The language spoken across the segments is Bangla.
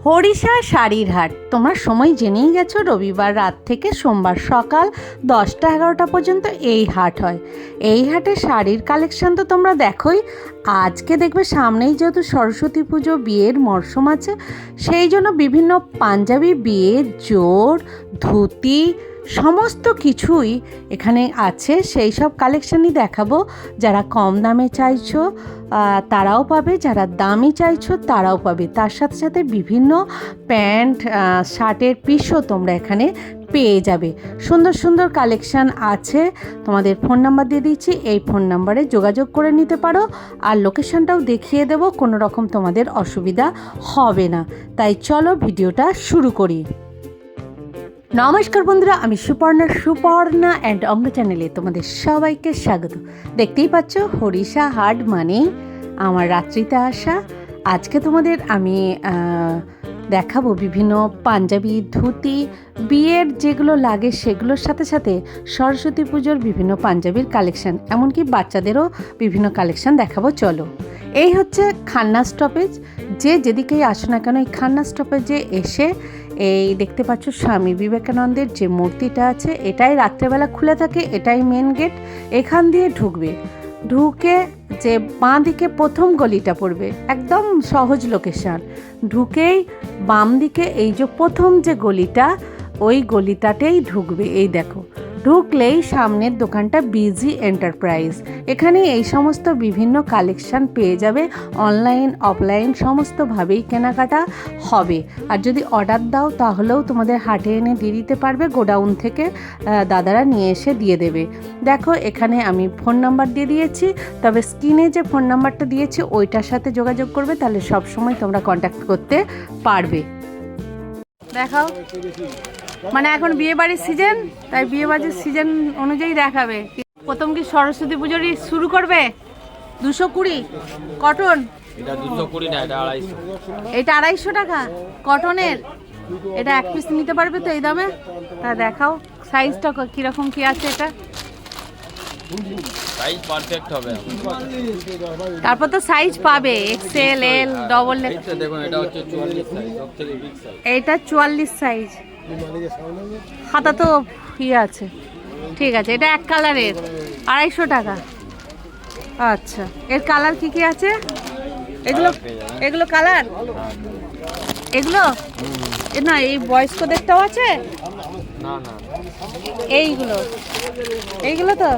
হরিষা শাড়ির হাট। তোমরা সময় জেনেই গেছো, রবিবার রাত থেকে সোমবার সকাল 10টা-11টা পর্যন্ত এই হাট হয়। এই হাটে শাড়ির কালেকশান তো তোমরা দেখোই। আজকে দেখবে সামনেই যেহেতু সরস্বতী পুজো, বিয়ের মরশুম আছে, সেই জন্য বিভিন্ন পাঞ্জাবি, বিয়ের জোর, ধুতি সমস্ত কিছুই এখানে আছে। সেই সব কালেকশানই দেখাবো। যারা কম দামে চাইছো তারাও পাবে, যারা দামি চাইছো তারাও পাবে। তার সাথে সাথে বিভিন্ন প্যান্ট, শার্টের পিসও তোমরা এখানে পেয়ে যাবে। সুন্দর সুন্দর কালেকশান আছে। তোমাদের ফোন নাম্বার দিয়ে দিচ্ছি, এই ফোন নাম্বারে যোগাযোগ করে নিতে পারো। আর লোকেশানটাও দেখিয়ে দেবো, কোনো রকম তোমাদের অসুবিধা হবে না। তাই চলো ভিডিওটা শুরু করি। নমস্কার বন্ধুরা, আমি সুপর্ণা অ্যান্ড অঙ্গ চ্যানেলে তোমাদের সবাইকে স্বাগত। দেখতেই পাচ্ছ হরিষা হাট মানেই আমার রাত্রিতে আসা। আজকে তোমাদের আমি দেখাবো বিভিন্ন পাঞ্জাবি, ধুতি, বিয়ের যেগুলো লাগে সেগুলোর সাথে সাথে সরস্বতী পুজোর বিভিন্ন পাঞ্জাবির কালেকশান, এমনকি বাচ্চাদেরও বিভিন্ন কালেকশান দেখাবো। চলো, এই হচ্ছে খান্না স্টপেজ। যে যেদিকেই আসো না কেন, এই খান্না স্টপেজে এসে এই দেখতে পাচ্ছ স্বামী বিবেকানন্দের যে মূর্তিটা আছে, এটাই রাত্রেবেলা খুলে থাকে, এটাই মেন গেট। এখান দিয়ে ঢুকবে, ঢুকে যে বাঁ দিকে প্রথম গলিটা পড়বে, একদম সহজ লোকেশন। ঢুকেই বাম দিকে এই যে প্রথম যে গলিটা, ওই গলিটাতেই ঢুকবে। এই দেখো, ঢুকলেই সামনের দোকানটা বিজি এন্টারপ্রাইজ। এখানে এই সমস্ত বিভিন্ন কালেকশান পেয়ে যাবে। অনলাইন অফলাইন সমস্তভাবেই কেনাকাটা হবে। আর যদি অর্ডার দাও তাহলেও তোমাদের হাটে এনে দিয়ে দিতে পারবে, গোডাউন থেকে দাদারা নিয়ে এসে দিয়ে দেবে। দেখো, এখানে আমি ফোন নাম্বার দিয়ে দিয়েছি, তবে স্ক্রিনে যে ফোন নাম্বারটা দিয়েছি ওইটার সাথে যোগাযোগ করবে, তাহলে সব সময় তোমরা কন্ট্যাক্ট করতে পারবে। দেখাও, মানে এখন বিয়ে বাড়ির সিজন, তাই বিয়ে বাড়ির সিজন অনুযায়ী দেখাবে। প্রথম কি সরস্বতী পুজোরই শুরু করবে? 220 কটন, এটা 220 না, এটা 250। এটা 250 টাকা কটনের। এটা এক পিস নিতে পারবে তো এই দামে? তা দেখাও সাইজটা কিরকম কি আছে। এটা সাইজ পারফেক্ট হবে। তারপর তো সাইজ পাবে, এক্সেল, এল, ডবল। এটা দেখুন, এটা হচ্ছে 44 সাইজ, সবথেকে বিগ সাইজ। এইটা 44 সাইজ। হাতা তো আছে, ঠিক আছে। এটা এক কালারের 250 টাকা। আচ্ছা, এর কালার কি কি আছে? এগুলো কালার, এগুলো না, এই বয়স্কদেরটাও আছে না না, এইগুলো তো।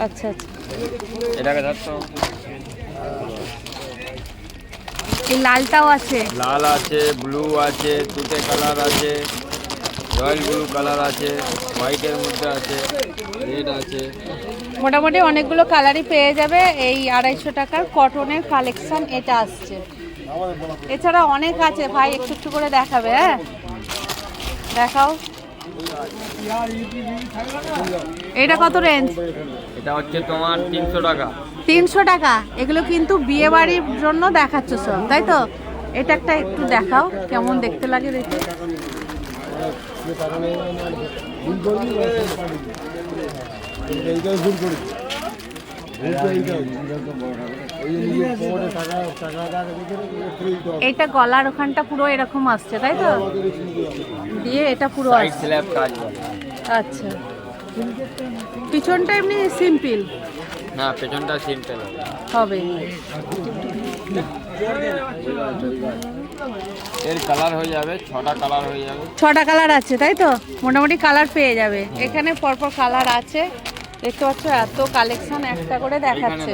আচ্ছা আচ্ছা, এটাকে ধরতো। এই লালটাও আছে, লাল আছে, ব্লু আছে, তুতে কালার আছে, রয়্যাল ব্লু কালার আছে, হোয়াইটের মধ্যে আছে, রেড আছে। মোটামুটি অনেকগুলো কালারই পেয়ে যাবে। এই 250 টাকার কটনের কালেকশন এটা আসছে। এছাড়া অনেক আছে ভাই, একটু একটু করে দেখাবে। হ্যাঁ, দেখাও। এটা কত রেঞ্জ? এটা হচ্ছে তোমার 300 টাকা। 300 টাকা। এগুলো কিন্তু বিয়ে বাড়ির জন্য দেখাচ্ছ সব, তাই তো? এটা একটা একটু দেখাও, কেমন দেখতে লাগে দেখে। এইটা গলার ওখানটা পুরো এরকম আসছে, তাই তো? দিয়ে এটা পুরো সাইড স্ল্যাব কাজ বলে। আচ্ছা, পিছনটা এমনি সিম্পল? না, পেছনটা সিম্পল হবে। এর কালার হয়ে যাবে 6টা কালার হয়ে যাবে। 6টা কালার আছে, তাই তো? মোটামুটি কালার পেয়ে যাবে এখানে। পরপর কালার আছে, দেখতে পাচ্ছ। এত কালেকশন একটা করে দেখাচ্ছে।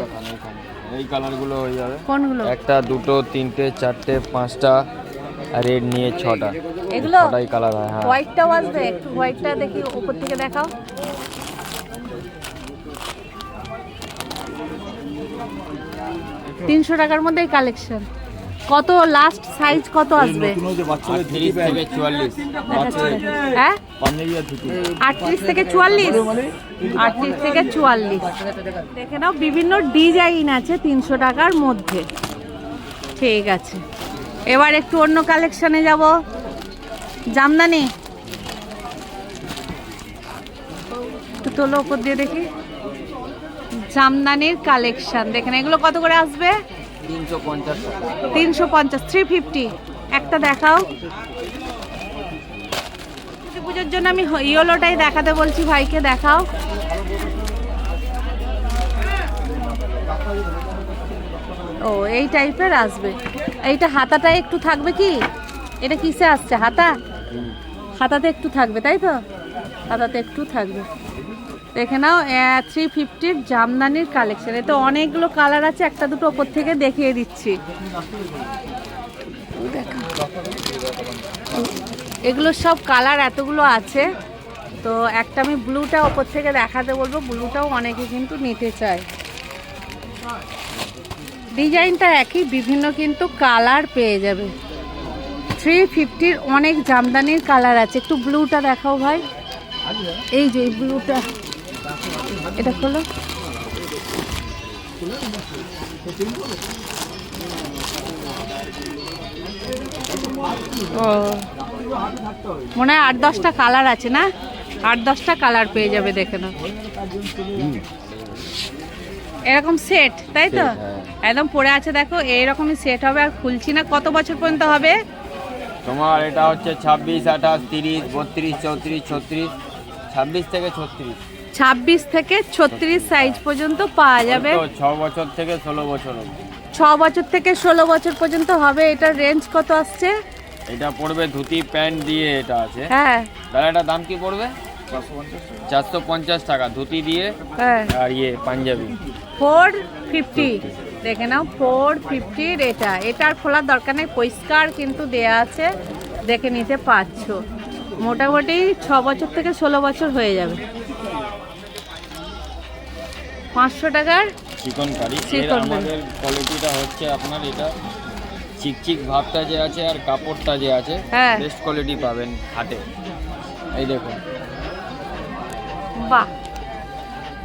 এই কালারগুলো হয়ে যাবে। কোনগুলো? 1টা 2টো 3টে 4টে 5টা, আর রেড নিয়ে 6টা। এগুলো 6টাই কালার হয়। হ্যাঁ, হোয়াইটটাও আসবে। একটু হোয়াইটটা দেখি, উপর থেকে দেখাও। $300 টাকার মধ্যে এই কালেকশন। কত লাস্ট সাইজ কত আসবে? 38 থেকে 44। হ্যাঁ, 38 থেকে 44। 38 থেকে 44 দেখে নাও। বিভিন্ন ডিজাইন আছে 300 টাকার মধ্যে। ঠিক আছে, এবার একটু অন্য কালেকশনে যাব। জামদানি একটু তোলো উপর দিয়ে দেখি। জামদানির কালেকশন দেখেন। এগুলো কত করে আসবে? 350 টাকা। 350, 350। একটা দেখাও। পুজোর জন্য আমি ইয়েলোটাই দেখাতে বলছি ভাইকে, দেখাও। ও এই টাইপের আসবে। এইটা হাতাটা একটু থাকবে কি? এটা কিসে আসছে? হাতা, হাতাতে একটু থাকবে তাই তো? হাতাতে একটু থাকবে। দেখে নাও 350-র জামদানির কালেকশন। এতে অনেকগুলো কালার আছে, একটা দুটো ওপর থেকে দেখিয়ে দিচ্ছি। এগুলো সব কালার এতগুলো আছে, তো একটা আমি ব্লুটা ওপর থেকে দেখাতে বলবো। ব্লুটাও অনেকে কিন্তু নিতে চায়। ডিজাইনটা একই, বিভিন্ন কিন্তু কালার পেয়ে যাবে। 350-র অনেক জামদানির কালার আছে। একটু ব্লুটা দেখাও ভাই। এই যে ব্লুটা, এটা খোলো। ও মনে হয় 8-10টা কালার আছে না? 8-10টা কালার পেয়ে যাবে, দেখে নাও। এরকম সেট তাই তো? একদম পড়ে আছে দেখো, এইরকমই সেট হবে। আর খুলছি না। কত বছর পর্যন্ত হবে তোমার? এটা হচ্ছে 26, 28, 30, 32, 34, 36, 26 থেকে 36। 26 থেকে 36 সাইজ পর্যন্ত পাওয়া যাবে। 6 বছর থেকে 16 বছর অবধি। 6 বছর থেকে 16 বছর পর্যন্ত হবে। এটার রেঞ্জ কত আসছে? এটা পড়বে ধুতি প্যান্ট দিয়ে, এটা আছে। হ্যাঁ, তাহলে এটা দাম কি পড়বে? 450 টাকা ধুতি দিয়ে। হ্যাঁ, আর পাঞ্জাবি 450। দেখে নাও 450-র এটা। এটার খোলার দরকার নেই, পরিষ্কার কিন্তু দেয়া আছে, দেখে নিতে পারছো। মোটামুটি 6 বছর থেকে 16 বছর হয়ে যাবে। 500 টাকার চিকনকারি। চিকনকারি। আমাদের কোয়ালিটিটা হচ্ছে আপনার এটা চিকচিক ভাবটা যে আছে আর কাপড়টা যে আছে, হ্যাঁ, বেস্ট কোয়ালিটি পাবেন হাটে। এই দেখুন, বাহ,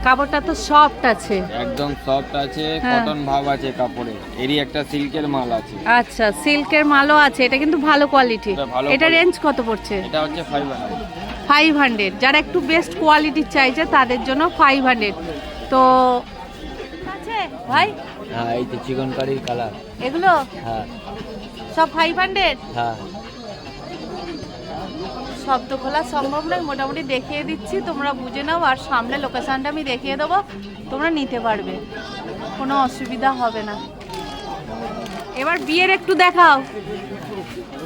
কাপড়টা তো সফট আছে, একদম সফট আছে, হ্যাঁ। কটন ভাব আছে কাপড়ে। এরই একটা সিল্কের মাল আছে। আচ্ছা, সিল্কের মালও আছে। এটা কিন্তু ভালো কোয়ালিটি। এটা ভালো এটা quality। রেঞ্জ কত পড়ছে? এটা হচ্ছে 500। 500। যারা একটু বেস্ট কোয়ালিটির চাইছে তাদের জন্য 500। তো আছে ভাই, হ্যাঁ, এই তো চিকনকারির কালার। এগুলো হ্যাঁ, সব 500। হ্যাঁ। শব্দ খোলা সম্ভব নয়, মোটামুটি দেখিয়ে দিচ্ছি, তোমরা বুঝে নাও। আর সামনে লোকেশনটা আমি দেখিয়ে দেবো, তোমরা নিতে পারবে, কোনো অসুবিধা হবে না। এবার বিয়ের একটু দেখাও।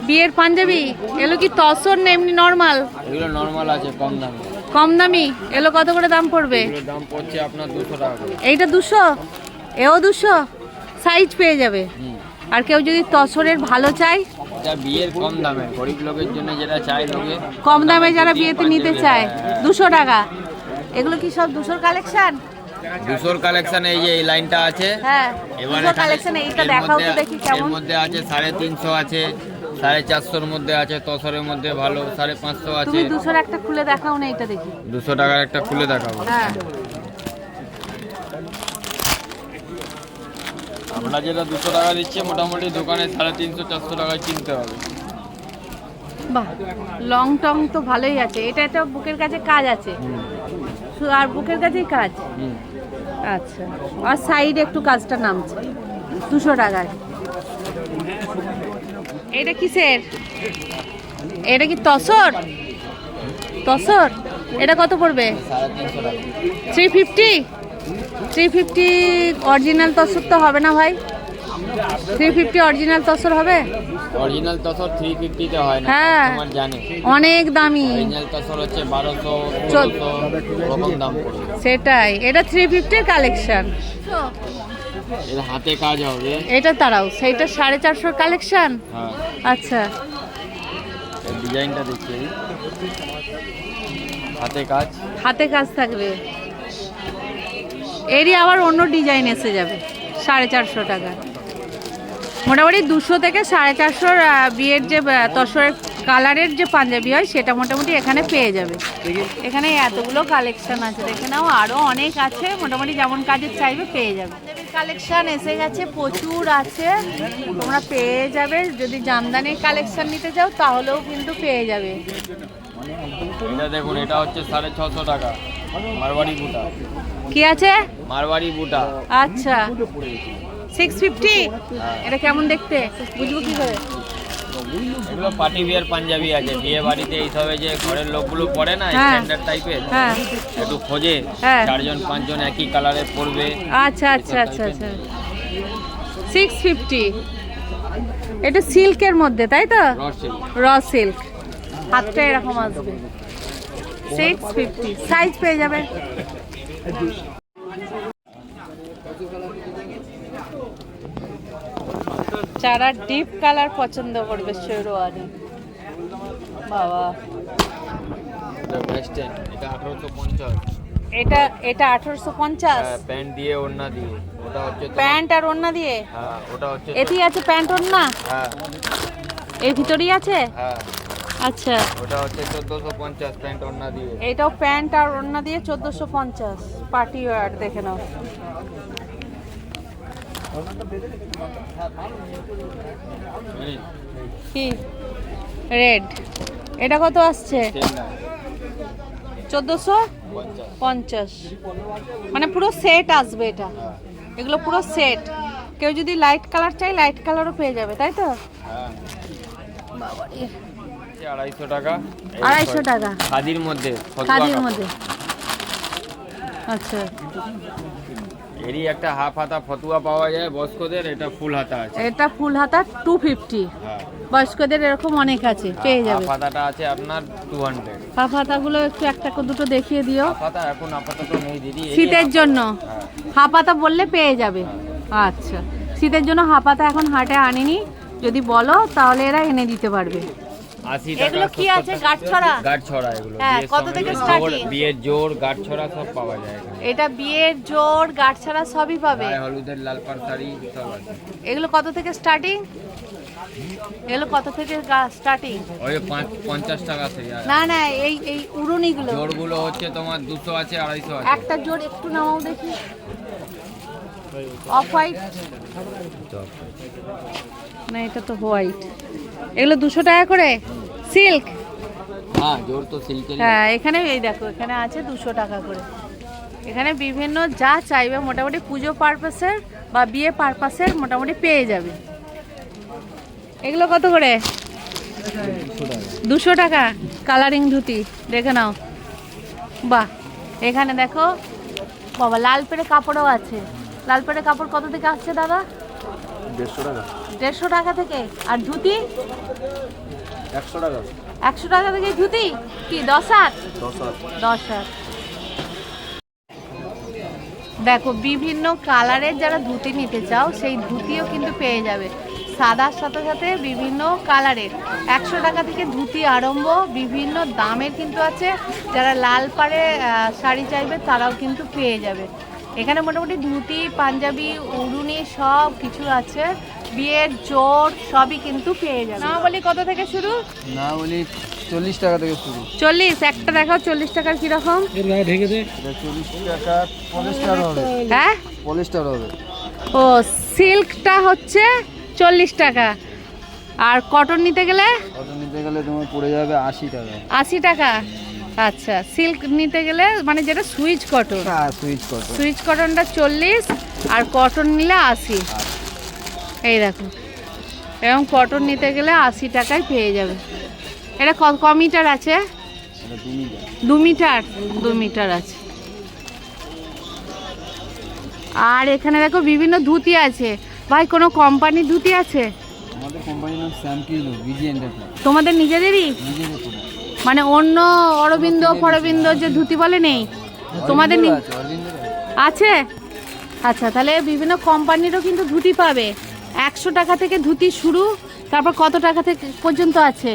বিয়ের পাঞ্জাবি এলো কি তসর না এমনি নর্মাল? এগুলো নর্মাল আছে, কম দামে। কম দামি এলো কত করে দাম পড়বে? এগুলোর দাম পড়ছে আপনার 200 টাকা করে। এইটা 200, এও 200 সাইজ পেয়ে যাবে। হুম। আর কেউ যদি তসরের ভালো চায়, এটা বিয়ের কম দামে, গরিব লোকের জন্য যেটা চাই লোকে, কম দামে যারা ধুতি, বিয়েতে নিতে পাঞ্জাবি, চায়, হ্যাঁ। 200 টাকা। এগুলো কি সব 200 কালেকশন? 200 কালেকশন। এই যে এই লাইনটা আছে। হ্যাঁ, এবার 200 কালেকশন। এইটা দেখাও তো দেখি এর কেমন। মধ্যে আছে 350 আছে, 450-র মধ্যে আছে, তসরের মধ্যে ভালো 550 আছে। তুমি 200-র একটা খুলে দেখাও না, এটা দেখি। 200 টাকার একটা খুলে দেখাবো। হ্যাঁ, আমরা যেটা 200 টাকা দিচ্ছি, মোটামুটি দোকানে 350-400 টাকায় কিনতে হবে। বাহ, লং টং তো ভালোই আছে। এটা একটা বুকের কাছে কাজ আছে, আর বুকের কাছেই কাজ। হুম। আচ্ছা, আর সাইডে একটু কাজটা নামছে। 200 টাকায়। এটা কিসের? এটা কি তসর? তসর এটা কত পড়বে? 350 টাকা। 350। 350 অরিজিনাল তসর তো হবে না ভাই? 350 অরিজিনাল তসর হবে? অরিজিনাল তসর 350 তে হয় না, হ্যাঁ। তোমার জানে। অনেক দামি। অরিজিনাল তসর হচ্ছে 1200, 1400 এরকম দাম পড়বে। সেটাই, এটা 350-র কালেকশন। এর হাতে কাজ হবে। এটা তারাও সেইটা 450-র কালেকশন। হ্যাঁ, আচ্ছা, এই ডিজাইনটা দেখছি, হাতে কাজ। হাতে কাজ থাকবে। এরই আবার অন্য ডিজাইন এসে যাবে 450 টাকা। মোটামুটি 200 থেকে 450-র বিয়ের যে তসরের কালারের যে পাঞ্জাবি হয় সেটা মোটামুটি এখানে পেয়ে যাবে। এখানে এতগুলো কালেকশন আছে, দেখে নাও। আরও অনেক আছে, মোটামুটি যেমন কাজের চাইবে পেয়ে যাবে। কালেকশন এসে গেছে, প্রচুর আছে, তোমরা পেয়ে যাবে। যদি জামদানির কালেকশন নিতে চাও তাহলেও কিন্তু পেয়ে যাবে। এটা দেখুন, এটা হচ্ছে 650 টাকা, মারওয়ারি বুটা। কি আছে? মারওয়ারি বুটা। আচ্ছা, 650। এটা কেমন দেখতে বুঝবো কি করে? এগুলো পার্টি বিয়ার পাঞ্জাবি আছে, বিয়ে বাড়িতে এইসবে যে ঘরের লোকগুলো পরে না হ্যাঁ। স্ট্যান্ডার্ড টাইপের, হ্যাঁ একটু খোঁজে হ্যাঁ। 4জন 5 জন একই কালারে পরবে। আচ্ছা আচ্ছা আচ্ছা আচ্ছা 650। এটা সিল্কের মধ্যে তাই তো? র সিল্ক, হাতটা এরকম আসবে। 650 সাইজ পেয়ে যাবে। যারা ডিপ কালার পছন্দ করবে শেরওয়ানি, বাবা ওয়েস্টার্ন, এটা 1850। এটা এটা 1850। প্যান্ট দিয়ে ওড়না দিয়ে, ওটা হচ্ছে প্যান্ট আর ওড়না দিয়ে? হ্যাঁ, ওটা হচ্ছে এটি আছে প্যান্ট ওড়না? হ্যাঁ এর ভিতরেই আছে? হ্যাঁ, আচ্ছা, ওটা হচ্ছে 1450 প্যান্ট ওড়না দিয়ে। এটাও প্যান্ট আর ওড়না দিয়ে 1450 পার্টি ওয়্যার। দেখে নাও। কি রেড, এটা কত আসছে? 1450। মানে পুরো সেট আসবে এটা, এগুলো পুরো সেট। কেউ যদি লাইট কালার চাই লাইট কালারও পেয়ে যাবে, তাই তো? হ্যাঁ, বাবারে, 250 টাকা। 250 টাকা খাদির মধ্যে, খাদির মধ্যে। আচ্ছা, এরই একটা হাফ হাতা ফতুয়া পাওয়া যায় বয়স্কদের, এটা ফুল হাতা আছে। এটা ফুল হাতা 250। হ্যাঁ, বয়স্কদের এরকম অনেক আছে, পেয়ে যাবে। হাফ হাতাটা আছে আপনার 200। হাফ হাতাগুলো একটু একটা দুটো দেখিয়ে দিও। হাফ হাতা এখন আপাতত নেই দিদি, এরই শীতের হাফ- জন্য হ্যাঁ, হাফ হাতা বললে পেয়ে যাবে। আচ্ছা, শীতের জন্য হাফ হাতা এখন হাটে আনেনি, যদি বলো তাহলে এরা এনে দিতে পারবে। 80 টাকা। এগুলো কি আছে? গাঁটছড়া? গাঁটছড়া এগুলো হ্যাঁ, বিয়ের কত সময় থেকে জোর- starting? বিয়ের জোর গাঁটছড়া সব পাওয়া যায় এখানে। এটা বিয়ের জোর গাঁটছড়া সবই পাবে। গায়ে হলুদের লাল পাড় শাড়ি সব আছে। এগুলো কত থেকে স্টার্টিং? এগুলো কত থেকে স্টার্টিং? ওই 50 টাকা থেকে। আর না না, এই এই উড়ুনিগুলো জোরগুলো হচ্ছে তোমার 200 আছে, 250 আছে। একটা জোর একটু নামাও দেখি। অফ হোয়াইট না, এটা তো হোয়াইট। এগুলো 200 টাকা করে। সিল্ক? হ্যাঁ, জোর তো সিল্কের। হ্যাঁ, এখানে এই দেখো, এখানে আছে 200 টাকা করে। এখানে বিভিন্ন যা চাইবে মোটামুটি পুজো পারপাসের বা বিয়ে পারপাসের মোটামুটি পেয়ে যাবে। এগুলো কত করে? 200 টাকা। কালারিং ধুতি দেখে নাও। বাহ, এখানে দেখো বাবা, লাল পেড়ে কাপড়ও আছে। লাল পেড়ে কাপড় কত থেকে আসছে দাদা? 150 টাকা। 150 টাকা থেকে। আর ধুতি? 100 টাকা। 100 টাকা থেকে ধুতি। কি 10 হাত? 10 হাত। দেখো, বিভিন্ন কালারের যারা ধুতি নিতে চাও সেই ধুতিও কিন্তু পেয়ে যাবে। সাদার সাথে সাথে বিভিন্ন কালারের 100 টাকা থেকে ধুতি আরম্ভ, বিভিন্ন দামের কিন্তু আছে। যারা লাল পাড়ে শাড়ি চাইবে তারাও কিন্তু পেয়ে যাবে। এখানে মোটামুটি ধুতি, পাঞ্জাবি, উড়ুনি সব কিছু আছে। বিয়ের জোর সবই কিন্তু পেয়ে যাবে। না বলি কত থেকে শুরু? না বলি 40 টাকা থেকে শুরু। 40? একটা দেখাও 40 টাকার কিরকম? এটা 40 টাকা পলিস্টার হবে। হ্যাঁ, পলিস্টার হবে। ও, সিল্কটা হচ্ছে 40 টাকা। আর কটন নিতে গেলে? কত নিতে গেলে তোমার পড়ে যাবে 80 টাকা। 80 টাকা। আচ্ছা, সিল্ক নিতে গেলে মানে যেটা সুইচ কটন, হ্যাঁ, সুইচ কত? সুইচ কটনটা 40 আর কটন নিলে 80। এই দেখো, এবং কটন নিতে গেলে 80 টাকায় পেয়ে যাবে। এটা ক মিটার আছে? এটা 2 মিটার। 2 মিটার। 2 মিটার আছে। আর এখানে দেখো বিভিন্ন ধুতি আছে। ভাই, কোনো কোম্পানির ধুতি আছে? আমাদের কোম্পানির নাম স্যামকিলো, বিজি এন্টারপ্রাইজ। তোমাদের নিজেদেরই? নিজেদের প্রোডাক্ট। মানে অন্য অরবিন্দ ফরবিন্দ যে ধুতি বলে নেই? তোমাদের আছে? আচ্ছা, তাহলে বিভিন্ন কোম্পানিরও কিন্তু ধুতি পাবে। 100 টাকা থেকে ধুতি শুরু। তারপর কত টাকা থেকে পর্যন্ত আছে?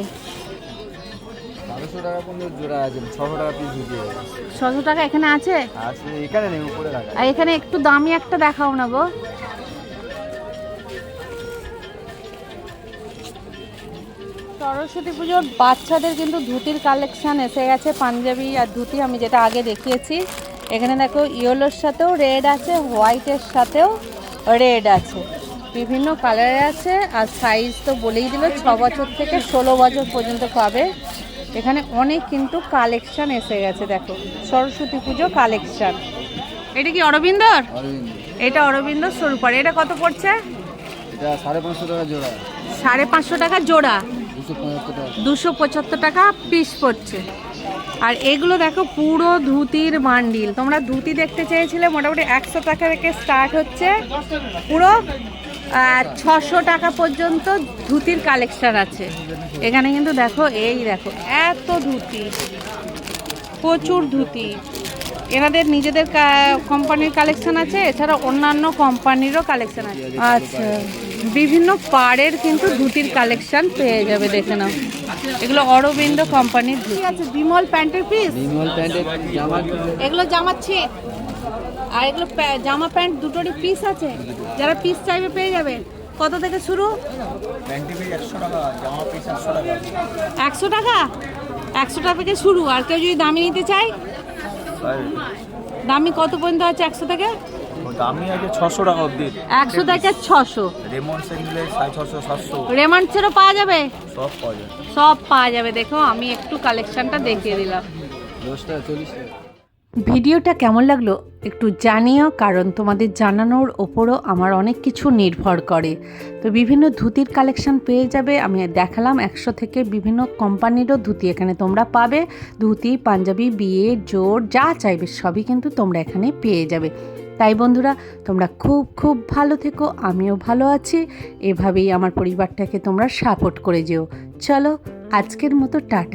1200 টাকা পর্যন্ত জোড়া আছে, 600 টাকা পিস ধুতি আছে। 600 টাকা এখানে আছে? আছে, এখানে নেই, উপরে রাখা। আর এখানে একটু দামি একটা দেখাও না গো। সরস্বতী পুজোর বাচ্চাদের কিন্তু ধুতির কালেকশন এসে গেছে, পাঞ্জাবি আর ধুতি আমি যেটা আগে দেখিয়েছি। এখানে দেখো ইয়েলোর সাথেও রেড আছে, হোয়াইটের সাথেও রেড আছে, বিভিন্ন কালারের আছে। আর সাইজ তো বলেই দিল, 6 বছর থেকে 16 বছর পর্যন্ত পাবে। এখানে অনেক কিন্তু কালেকশন এসে গেছে। দেখো, সরস্বতী পুজো কালেকশন। এটা কি অরবিন্দর? এটা অরবিন্দ স্বরূপার। এটা কত পড়ছে? এটা 550 টাকা জোড়া। 550 টাকা জোড়া। 275 টাকা পিস পড়ছে। আর এগুলো দেখো পুরো ধুতির বান্ডিল। তোমরা ধুতি দেখতে চেয়েছিলে, মোটামুটি 100 টাকা থেকে স্টার্ট হচ্ছে, পুরো 600 টাকা পর্যন্ত ধুতির কালেকশন আছে এখানে। কিন্তু দেখো, এই দেখো এত ধুতি, প্রচুর ধুতি। এনাদের নিজেদের কোম্পানির কালেকশন আছে, এছাড়া অন্যান্য কোম্পানিরও কালেকশন আছে। আচ্ছা, বিভিন্ন পাড়ের কিন্তু ধুতির কালেকশন পেয়ে যাবে, দেখে নাও। এগুলো অরবিন্দ কোম্পানির ধুতি আছে। বিমল প্যান্টের পিস, বিমল প্যান্টের জামা, এগুলো জামার ছিট, আর এগুলো জামা প্যান্ট দুটোরই পিস আছে। যারা পিস চাইবে পেয়ে যাবে। কত থেকে শুরু? 100 টাকা, জামা পিস 100 টাকা। 100 টাকা, 100 টাকা থেকে শুরু। আর কেউ যদি দামি নিতে চায়, দামি কত পর্যন্ত আছে? 100 থেকে দামি আছে 600 টাকা অবধি। 100 থেকে 600। রেমন্ডস এর নিলে 650 700 রেমন্ডসেরও পাওয়া যাবে, সব পাওয়া যায়। সব পাওয়া যাবে। দেখো, আমি একটু কালেকশনটা দেখিয়ে দিলাম। 10 টাকা 40 টাকা। ভিডিওটা কেমন লাগলো একটু জানিও, কারণ তোমাদের জানানোর ওপরও আমার অনেক কিছু নির্ভর করে। তো বিভিন্ন ধুতির কালেকশন পেয়ে যাবে। আমি দেখালাম 100 থেকে বিভিন্ন কোম্পানিরও ধুতি এখানে তোমরা পাবে। ধুতি, পাঞ্জাবি, বিয়ে, জোর, যা চাইবে সবই কিন্তু তোমরা এখানে পেয়ে যাবে। তাই বন্ধুরা, তোমরা খুব খুব ভালো থেকো, আমিও ভালো আছি। এভাবেই আমার পরিবারটাকে তোমরা সাপোর্ট করে যেও। চলো, আজকের মতো টাটা।